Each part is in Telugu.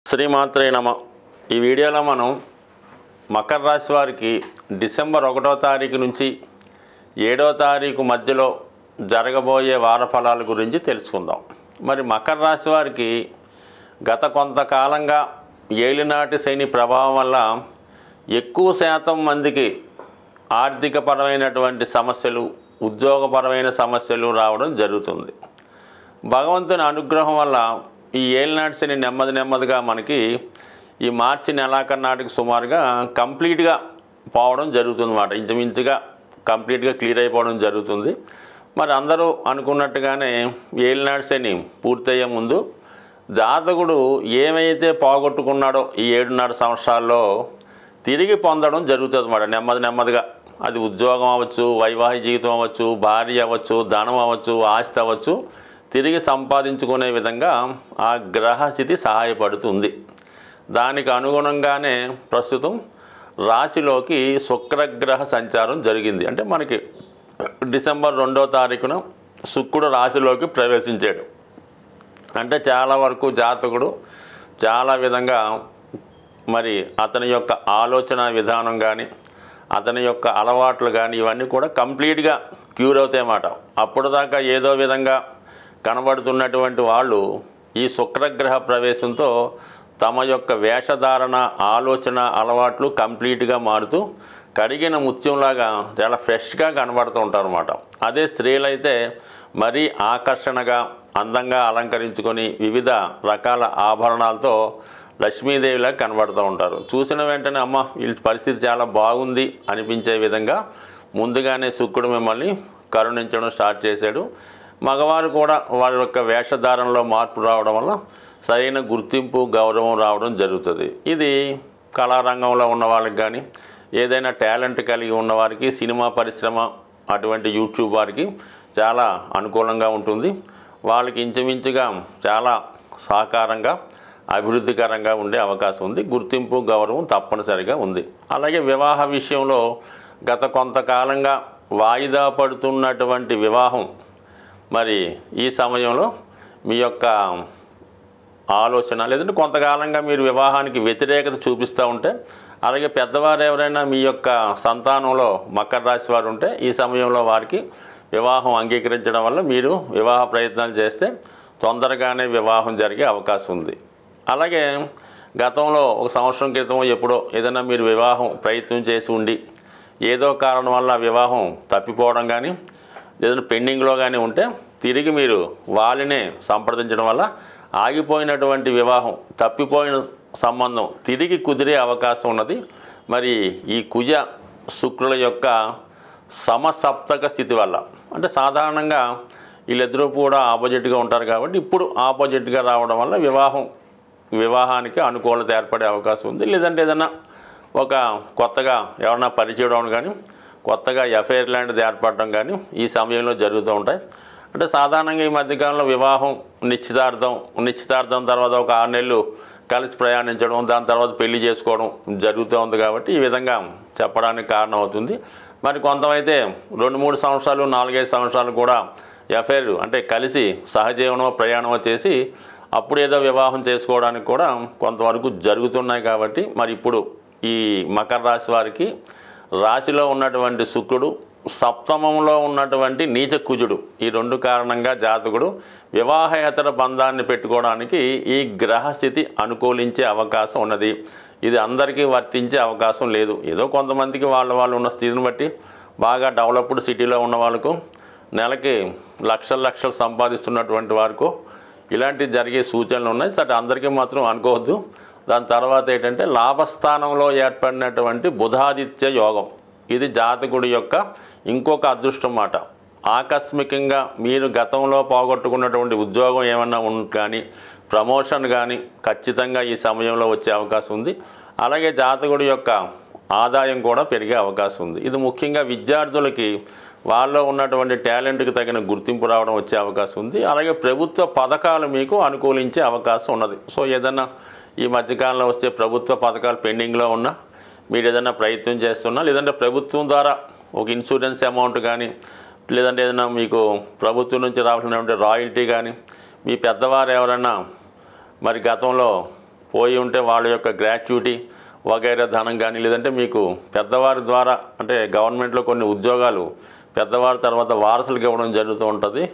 శ్రీమాత్రే నమ. ఈ వీడియోలో మనం మకర రాశి వారికి డిసెంబర్ 1వ తారీఖు నుంచి 7వ తారీఖు మధ్యలో జరగబోయే వార ఫలాల గురించి తెలుసుకుందాం. మరి మకర రాశి వారికి గత కొంతకాలంగా ఏలినాటి శని ప్రభావం వల్ల ఎక్కువ శాతం మందికి ఆర్థికపరమైనటువంటి సమస్యలు, ఉద్యోగపరమైన సమస్యలు రావడం జరుగుతుంది. భగవంతుని అనుగ్రహం వల్ల ఈ ఏలినాటి శని నెమ్మదిగా మనకి ఈ మార్చి నెలాఖరు సుమారుగా కంప్లీట్గా పోవడం జరుగుతుంది అన్నమాట. ఇంచుమించుగా కంప్లీట్గా క్లియర్ అయిపోవడం జరుగుతుంది. మరి అందరూ అనుకున్నట్టుగానే ఏలినాటి శని పూర్తయ్యే ముందు జాతకుడు ఏమైతే పోగొట్టుకున్నాడో ఈ 7.5 సంవత్సరాల్లో తిరిగి పొందడం జరుగుతుంది అన్నమాట. నెమ్మదిగా అది ఉద్యోగం అవ్వచ్చు, వైవాహిక జీవితం అవ్వచ్చు, భార్య అవ్వచ్చు, ధనం అవ్వచ్చు, ఆస్తి అవ్వచ్చు, తిరిగి సంపాదించుకునే విధంగా ఆ గ్రహస్థితి సహాయపడుతుంది. దానికి అనుగుణంగానే ప్రస్తుతం రాశిలోకి శుక్రగ్రహ సంచారం జరిగింది. అంటే మనకి డిసెంబర్ 2వ తారీఖున శుక్రుడు రాశిలోకి ప్రవేశించాడు. అంటే చాలా వరకు జాతకుడు చాలా విధంగా మరి అతని యొక్క ఆలోచన విధానం కానీ, అతని యొక్క అలవాట్లు కానీ ఇవన్నీ కూడా కంప్లీట్గా క్యూర్ అవుతాయి అన్నమాట. అప్పుడు దాకా ఏదో విధంగా కనబడుతున్నటువంటి వాళ్ళు ఈ శుక్రగ్రహ ప్రవేశంతో తమ యొక్క వేషధారణ, ఆలోచన, అలవాట్లు కంప్లీట్గా మారుతూ కడిగిన ముత్యంలాగా చాలా ఫ్రెష్గా కనబడుతూ ఉంటారు అన్నమాట. అదే స్త్రీలైతే మరీ ఆకర్షణగా అందంగా అలంకరించుకొని వివిధ రకాల ఆభరణాలతో లక్ష్మీదేవిలా కనబడుతూ ఉంటారు. చూసిన వెంటనే అమ్మ వీళ్ళ పరిస్థితి చాలా బాగుంది అనిపించే విధంగా ముందుగానే శుక్రుడు మిమ్మల్ని కరుణించడం స్టార్ట్ చేశాడు. మగవారు కూడా వారి యొక్క వేషధారణలో మార్పు రావడం వల్ల సరైన గుర్తింపు, గౌరవం రావడం జరుగుతుంది. ఇది కళారంగంలో ఉన్న వాళ్ళకి కానీ, ఏదైనా టాలెంట్ కలిగి ఉన్నవారికి, సినిమా పరిశ్రమ అటువంటి యూట్యూబ్ వారికి చాలా అనుకూలంగా ఉంటుంది. వాళ్ళకి ఇంచుమించుగా చాలా సహకారంగా, అభివృద్ధికరంగా ఉండే అవకాశం ఉంది. గుర్తింపు, గౌరవం తప్పనిసరిగా ఉంది. అలాగే వివాహ విషయంలో గత కొంతకాలంగా వాయిదా పడుతున్నటువంటి వివాహం మరి ఈ సమయంలో మీ యొక్క ఆలోచన, లేదంటే కొంతకాలంగా మీరు వివాహానికి వ్యతిరేకత చూపిస్తూ ఉంటే, అలాగే పెద్దవారు ఎవరైనా మీ యొక్క సంతానంలో మకర రాశి వారు ఉంటే ఈ సమయంలో వారికి వివాహం అంగీకరించడం వల్ల మీరు వివాహ ప్రయత్నాలు చేస్తే తొందరగానే వివాహం జరిగే అవకాశం ఉంది. అలాగే గతంలో 1 సంవత్సరం క్రితం ఎప్పుడో ఏదైనా మీరు వివాహం ప్రయత్నం చేసి ఉండి ఏదో కారణం వల్ల వివాహం తప్పిపోవడం కానీ, ఏదైనా పెండింగ్లో కానీ ఉంటే తిరిగి మీరు వాళ్ళనే సంప్రదించడం వల్ల ఆగిపోయినటువంటి వివాహం, తప్పిపోయిన సంబంధం తిరిగి కుదిరే అవకాశం ఉన్నది. మరి ఈ కుజ శుక్రుల యొక్క సమసప్తక స్థితి వల్ల, అంటే సాధారణంగా వీళ్ళిద్దరూ కూడా ఆపోజిట్గా ఉంటారు కాబట్టి ఇప్పుడు ఆపోజిట్గా రావడం వల్ల వివాహానికి అనుకూలత ఏర్పడే అవకాశం ఉంది. లేదంటే ఏదైనా ఒక కొత్తగా ఎవరన్నా పరిచయం కానీ, కొత్తగా ఎఫ్ఐఆర్ లాంటిది ఏర్పడడం కానీ ఈ సమయంలో జరుగుతూ ఉంటాయి. అంటే సాధారణంగా ఈ మధ్యకాలంలో వివాహం, నిశ్చితార్థం తర్వాత ఒక 6 నెలలు కలిసి ప్రయాణించడం, దాని తర్వాత పెళ్లి చేసుకోవడం జరుగుతూ ఉంది కాబట్టి ఈ విధంగా చెప్పడానికి కారణం అవుతుంది. మరి కొంతమైతే 2-3 సంవత్సరాలు, 4-5 సంవత్సరాలు కూడా ఎఫ్ఐఆర్ అంటే కలిసి సహజీవనమో ప్రయాణమో చేసి అప్పుడు ఏదో వివాహం చేసుకోవడానికి కూడా కొంతవరకు జరుగుతున్నాయి. కాబట్టి మరి ఇప్పుడు ఈ మకర రాశి వారికి రాశిలో ఉన్నటువంటి శుక్రుడు, సప్తమంలో ఉన్నటువంటి నీచ కుజుడు, ఈ 2 కారణంగా జాతకుడు వివాహేతర బంధాన్ని పెట్టుకోవడానికి ఈ గ్రహస్థితి అనుకూలించే అవకాశం ఉన్నది. ఇది అందరికీ వర్తించే అవకాశం లేదు. ఏదో కొంతమందికి వాళ్ళు ఉన్న స్థితిని బట్టి బాగా డెవలప్డ్ సిటీలో ఉన్న వాళ్ళకు, నెలకి లక్షలు సంపాదిస్తున్నటువంటి వారికి ఇలాంటివి జరిగే సూచనలు ఉన్నాయి. సరే, అందరికీ మాత్రం అనుకోవద్దు. దాని తర్వాత ఏంటంటే లాభస్థానంలో ఏర్పడినటువంటి బుధాదిత్య యోగం, ఇది జాతకుడి యొక్క ఇంకొక అదృష్టం మాట. ఆకస్మికంగా మీరు గతంలో పోగొట్టుకున్నటువంటి ఉద్యోగం ఏమన్నా కానీ, ప్రమోషన్ కానీ ఖచ్చితంగా ఈ సమయంలో వచ్చే అవకాశం ఉంది. అలాగే జాతకుడి యొక్క ఆదాయం కూడా పెరిగే అవకాశం ఉంది. ఇది ముఖ్యంగా విద్యార్థులకి వాళ్ళలో ఉన్నటువంటి టాలెంట్కి తగిన గుర్తింపు రావడం వచ్చే అవకాశం ఉంది. అలాగే ప్రభుత్వ పథకాలు మీకు అనుకూలించే అవకాశం ఉన్నది. సో ఏదన్నా ఈ మధ్యకాలంలో వస్తే ప్రభుత్వ పథకాలు పెండింగ్లో ఉన్నా, మీరు ఏదైనా ప్రయత్నం చేస్తున్నా, లేదంటే ప్రభుత్వం ద్వారా ఒక ఇన్సూరెన్స్ అమౌంట్ కానీ, లేదంటే ఏదైనా మీకు ప్రభుత్వం నుంచి రావాల్సినటువంటి రాయల్టీ కానీ, మీ పెద్దవారు ఎవరైనా మరి గతంలో పోయి ఉంటే వాళ్ళ యొక్క గ్రాట్యుటీ వగైరా ధనం కానీ, లేదంటే మీకు పెద్దవారి ద్వారా అంటే గవర్నమెంట్లో కొన్ని ఉద్యోగాలు పెద్దవారి తర్వాత వారసులకు ఇవ్వడం జరుగుతూ ఉంటుంది.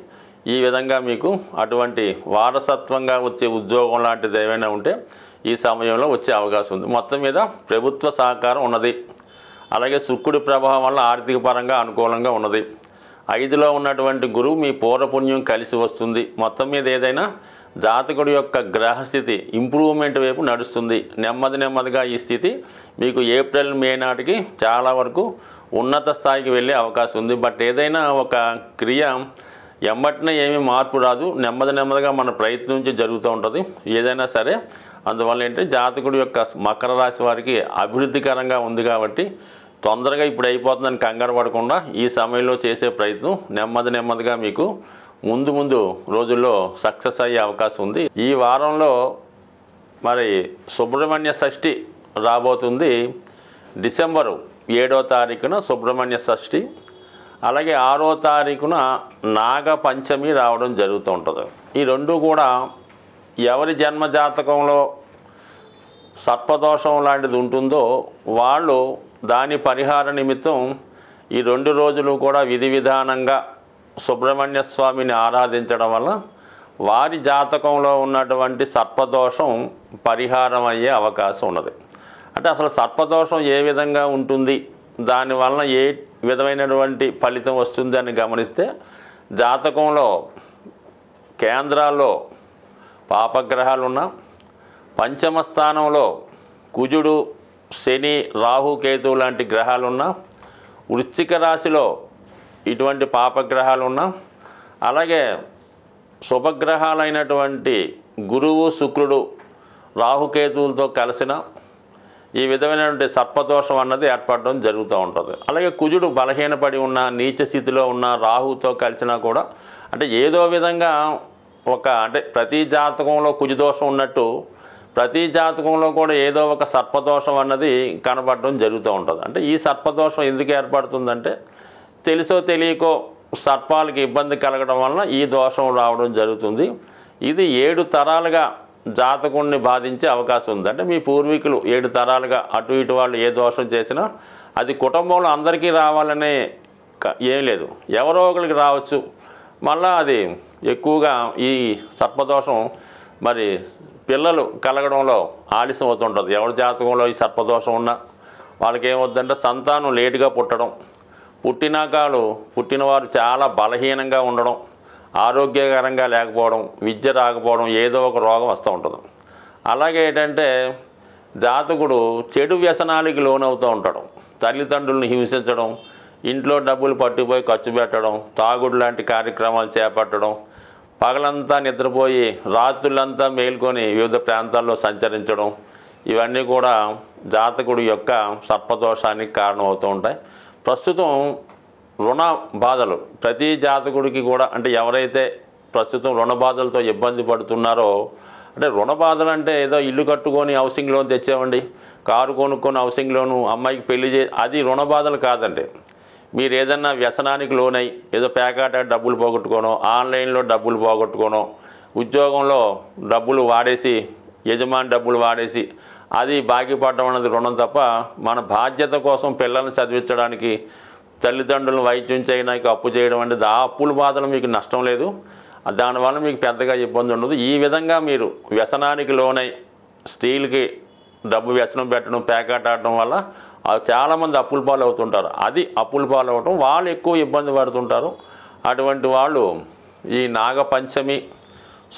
ఈ విధంగా మీకు అటువంటి వారసత్వంగా వచ్చే ఉద్యోగం లాంటిది ఏమైనా ఉంటే ఈ సమయంలో వచ్చే అవకాశం ఉంది. మొత్తం మీద ప్రభుత్వ సహకారం ఉన్నది. అలాగే శుక్రుడి ప్రభావం వల్ల ఆర్థిక పరంగా అనుకూలంగా ఉన్నది. 5లో ఉన్నటువంటి గురువు మీ పూర్వపుణ్యం కలిసి వస్తుంది. మొత్తం మీద ఏదైనా జాతకుడి యొక్క గ్రహస్థితి ఇంప్రూవ్మెంట్ వైపు నడుస్తుంది. నెమ్మదిగా ఈ స్థితి మీకు ఏప్రిల్ మే నాటికి చాలా వరకు ఉన్నత స్థాయికి వెళ్ళే అవకాశం ఉంది. బట్ ఏదైనా ఒక క్రియ ఎమ్మటినే ఏమీ మార్పు రాదు. నెమ్మదిగా మన ప్రయత్నం నుంచి జరుగుతూ ఉంటుంది ఏదైనా సరే. అందువల్ల ఏంటంటే జాతకుడి యొక్క మకర రాశి వారికి అభివృద్ధికరంగా ఉంది కాబట్టి తొందరగా ఇప్పుడు అయిపోతుందని కంగారు పడకుండా ఈ సమయంలో చేసే ప్రయత్నం నెమ్మదిగా మీకు ముందు రోజుల్లో సక్సెస్ అయ్యే అవకాశం ఉంది. ఈ వారంలో మరి సుబ్రహ్మణ్య షష్ఠి రాబోతుంది. డిసెంబరు 7వ తారీఖున సుబ్రహ్మణ్య షష్ఠి, అలాగే 6వ తారీఖున నాగ పంచమి రావడం జరుగుతూ ఉంటుంది. ఈ రెండు కూడా ఎవరి జన్మ జాతకంలో సర్పదోషం లాంటిది ఉంటుందో వాళ్ళు దాని పరిహార నిమిత్తం ఈ 2 రోజులు కూడా విధి విధానంగా సుబ్రహ్మణ్య స్వామిని ఆరాధించడం వల్ల వారి జాతకంలో ఉన్నటువంటి సర్పదోషం పరిహారం అయ్యే అవకాశం ఉన్నది. అంటే అసలు సర్పదోషం ఏ విధంగా ఉంటుంది, దానివలన ఏ విధమైనటువంటి ఫలితం వస్తుంది అని గమనిస్తే జాతకంలో కేంద్రాల్లో పాపగ్రహాలున్నా, పంచమ స్థానంలో కుజుడు శని రాహు కేతువు లాంటి గ్రహాలున్నా, వృశ్చిక రాశిలో ఇటువంటి పాపగ్రహాలున్నా, అలాగే శుభగ్రహాలైనటువంటి గురువు శుక్రుడు రాహుకేతువులతో కలిసిన ఈ విధమైనటువంటి సర్పదోషం అన్నది ఏర్పడడం జరుగుతూ ఉంటుంది. అలాగే కుజుడు బలహీనపడి ఉన్న నీచ స్థితిలో ఉన్న రాహుతో కలిసినా కూడా అంటే ఏదో విధంగా అంటే ప్రతి జాతకంలో కుజదోషం ఉన్నట్టు ప్రతి జాతకంలో కూడా ఏదో ఒక సర్పదోషం అన్నది కనబడడం జరుగుతూ ఉంటుంది. అంటే ఈ సర్పదోషం ఎందుకు ఏర్పడుతుందంటే తెలుసో తెలియకో సర్పాలకి ఇబ్బంది కలగడం వలన ఈ దోషం రావడం జరుగుతుంది. ఇది 7 తరాలుగా జాతకుడిని బాధించే అవకాశం ఉంది. అంటే మీ పూర్వీకులు 7 తరాలుగా అటు ఇటు వాళ్ళు ఏ దోషం చేసినా అది కుటుంబంలో అందరికీ రావాలనే ఏం లేదు, ఎవరో ఒకరికి రావచ్చు. మళ్ళా అది ఎక్కువగా ఈ సర్పదోషం మరి పిల్లలు కలగడంలో ఆలస్యం అవుతుంటుంది. ఎవరి జాతకంలో ఈ సర్పదోషం ఉన్నా వాళ్ళకి ఏమవుతుందంటే సంతానం లేటుగా పుట్టడం, పుట్టినవారు చాలా బలహీనంగా ఉండడం, ఆరోగ్యకరంగా లేకపోవడం, విద్య రాకపోవడం, ఏదో ఒక రోగం వస్తూ ఉంటుంది. అలాగే ఏంటంటే జాతకుడు చెడు వ్యసనాలకి లోనవుతూ ఉంటాడు. తల్లిదండ్రులను హింసించడం, ఇంట్లో డబ్బులు పట్టిపోయి ఖర్చు పెట్టడం, తాగుడు లాంటి కార్యక్రమాలు చేపట్టడం, పగలంతా నిద్రపోయి రాత్రులంతా మేల్కొని వివిధ ప్రాంతాల్లో సంచరించడం, ఇవన్నీ కూడా జాతకుడి యొక్క సర్పదోషానికి కారణమవుతూ ఉంటాయి. ప్రస్తుతం రుణ బాధలు ప్రతి జాతకుడికి కూడా అంటే ఎవరైతే ప్రస్తుతం రుణ బాధలతో ఇబ్బంది పడుతున్నారో, అంటే రుణ బాధలు అంటే ఏదో ఇల్లు కట్టుకొని హౌసింగ్ లోన్ తెచ్చామండి, కారు కొనుక్కొని హౌసింగ్ లోను, అమ్మాయికి పెళ్లి అది రుణ బాధలు కాదండి. మీరు ఏదన్నా వ్యసనానికి లోనై ఏదో పేకాట డబ్బులు పోగొట్టుకోనో, ఆన్లైన్లో డబ్బులు పోగొట్టుకోనో, ఉద్యోగంలో డబ్బులు వాడేసి యజమాని డబ్బులు వాడేసి అది బాకీ పడడం అన్నది రుణం తప్ప, మన బాధ్యత కోసం పిల్లల్ని చదివించడానికి తల్లిదండ్రులను వైద్యం చేయడానికి అప్పు చేయడం అంటే ఆ అప్పుల బాధలు మీకు నష్టం లేదు, దానివల్ల మీకు పెద్దగా ఇబ్బంది ఉండదు. ఈ విధంగా మీరు వ్యసనానికి లోనై స్త్రీలకి డబ్బు వ్యసనం పెట్టడం, పేకాట ఆడటం వల్ల చాలామంది అప్పుల పాలు అవుతుంటారు. అది అప్పుల పాలు అవ్వటం వాళ్ళు ఎక్కువ ఇబ్బంది పడుతుంటారు. అటువంటి వాళ్ళు ఈ నాగపంచమి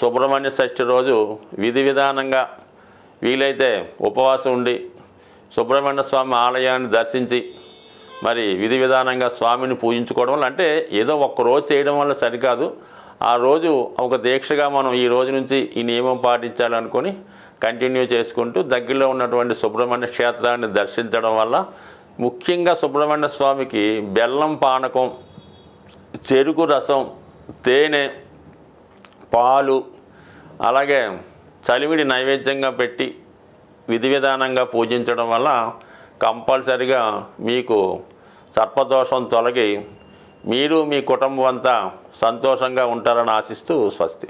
సుబ్రహ్మణ్య షష్ఠి రోజు విధి విధానంగా వీలైతే ఉపవాసం ఉండి సుబ్రహ్మణ్య స్వామి ఆలయాన్ని దర్శించి మరి విధి విధానంగా స్వామిని పూజించుకోవడం వల్ల, అంటే ఏదో ఒక్కరోజు చేయడం వల్ల సరికాదు, ఆ రోజు ఒక దీక్షగా మనం ఈ రోజు నుంచి ఈ నియమం పాటించాలనుకొని కంటిన్యూ చేసుకుంటూ దగ్గరలో ఉన్నటువంటి సుబ్రహ్మణ్య క్షేత్రాన్ని దర్శించడం వల్ల ముఖ్యంగా సుబ్రహ్మణ్య స్వామికి బెల్లం పానకం, చెరుకు రసం, తేనె, పాలు, అలాగే చలివిడి నైవేద్యంగా పెట్టి విధి విధానంగా పూజించడం వల్ల కంపల్సరిగా మీకు సర్పదోషం తొలగి మీరు మీ కుటుంబం అంతా సంతోషంగా ఉంటారని ఆశిస్తూ స్వస్తి.